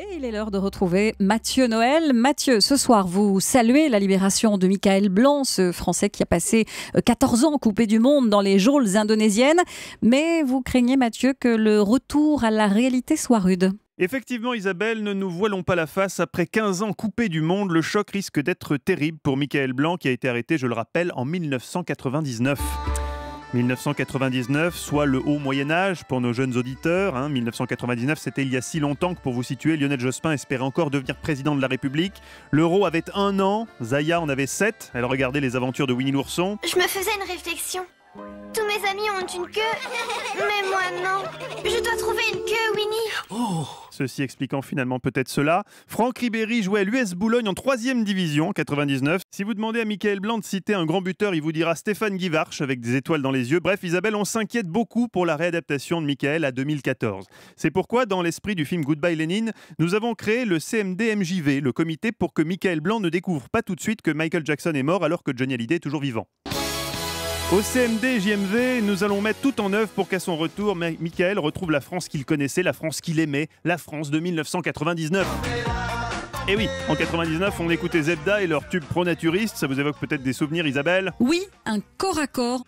Et il est l'heure de retrouver Mathieu Noël. Mathieu, ce soir, vous saluez la libération de Michael Blanc, ce Français qui a passé 14 ans coupé du monde dans les geôles indonésiennes. Mais vous craignez, Mathieu, que le retour à la réalité soit rude. Effectivement, Isabelle, ne nous voilons pas la face. Après 15 ans coupé du monde, le choc risque d'être terrible pour Michael Blanc, qui a été arrêté, je le rappelle, en 1999. 1999, soit le haut Moyen-Âge pour nos jeunes auditeurs. 1999, c'était il y a si longtemps que, pour vous situer, Lionel Jospin espérait encore devenir président de la République. L'euro avait 1 an, Zaya en avait 7. Elle regardait les aventures de Winnie l'ourson. Je me faisais une réflexion. Tous mes amis ont une queue, mais moi non. Je dois trouver une queue, Winnie. Ceci expliquant finalement peut-être cela. Franck Ribéry jouait à l'US Boulogne en 3e division en 99. Si vous demandez à Michael Blanc de citer un grand buteur, il vous dira Stéphane Guivarch avec des étoiles dans les yeux. Bref, Isabelle, on s'inquiète beaucoup pour la réadaptation de Michael à 2014. C'est pourquoi, dans l'esprit du film Goodbye Lénine, nous avons créé le CMD-MJV, le comité pour que Michael Blanc ne découvre pas tout de suite que Michael Jackson est mort alors que Johnny Hallyday est toujours vivant. Au CMD-JMV, nous allons mettre tout en œuvre pour qu'à son retour, Michael retrouve la France qu'il connaissait, la France qu'il aimait, la France de 1999. Et oui, en 99, on écoutait Zebda et leur tube pro-naturiste. Ça vous évoque peut-être des souvenirs, Isabelle ? Oui, un corps à corps.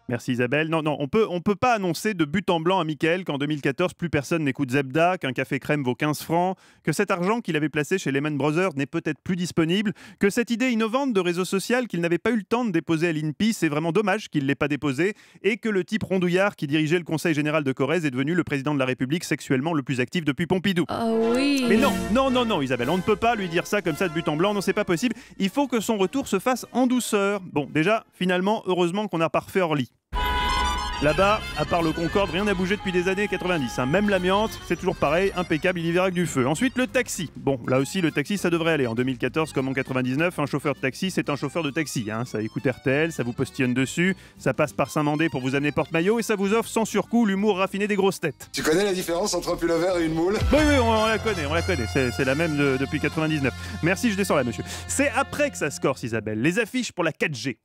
Merci Isabelle. Non, on peut pas annoncer de but en blanc à Michael qu'en 2014, plus personne n'écoute Zebda, qu'un café crème vaut 15 francs, que cet argent qu'il avait placé chez Lehman Brothers n'est peut-être plus disponible, que cette idée innovante de réseau social qu'il n'avait pas eu le temps de déposer à l'INPI, c'est vraiment dommage qu'il ne l'ait pas déposé, et que le type rondouillard qui dirigeait le Conseil général de Corrèze est devenu le président de la République sexuellement le plus actif depuis Pompidou. Oh oui. Mais non, Isabelle, on ne peut pas lui dire ça comme ça de but en blanc, non, c'est pas possible. Il faut que son retour se fasse en douceur. Bon, déjà, finalement, heureusement qu'on a pas refait Orly. Là-bas, à part le Concorde, rien n'a bougé depuis des années 90. Même l'amiante, c'est toujours pareil, impeccable, il y verra que du feu. Ensuite, le taxi. Bon, là aussi, le taxi, ça devrait aller. En 2014 comme en 99, un chauffeur de taxi, c'est un chauffeur de taxi. Ça écoute RTL, ça vous postillonne dessus, ça passe par Saint-Mandé pour vous amener porte-maillot et ça vous offre sans surcoût l'humour raffiné des grosses têtes. Tu connais la différence entre un pullover et une moule ? Oui, on la connaît. C'est la même depuis 99. Merci, je descends là, monsieur. C'est après que ça se corse, Isabelle. Les affiches pour la 4G.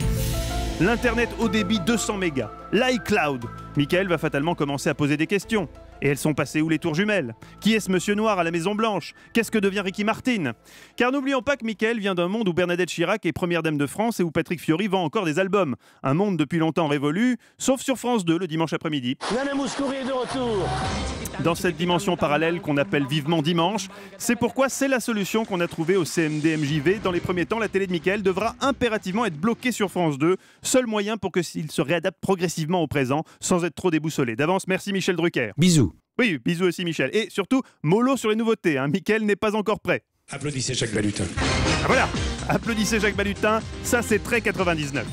L'Internet haut débit 200 mégas, l'iCloud. Michael va fatalement commencer à poser des questions. Et elles sont passées où les tours jumelles ? Qui est ce monsieur noir à la Maison Blanche ? Qu'est-ce que devient Ricky Martin ? Car n'oublions pas que Michael vient d'un monde où Bernadette Chirac est première dame de France et où Patrick Fiori vend encore des albums. Un monde depuis longtemps révolu, sauf sur France 2 le dimanche après-midi. Nana Mouskouri est de retour. Dans cette dimension parallèle qu'on appelle vivement dimanche, c'est pourquoi c'est la solution qu'on a trouvée au CMD-MJV. Dans les premiers temps, la télé de Michael devra impérativement être bloquée sur France 2, seul moyen pour qu'il se réadapte progressivement au présent, sans être trop déboussolé. D'avance, merci Michel Drucker. Bisous. Oui, bisous aussi Michel. Et surtout, mollo sur les nouveautés, Michael n'est pas encore prêt. Applaudissez Jacques Balutin. Voilà, applaudissez Jacques Balutin, ça c'est très 99.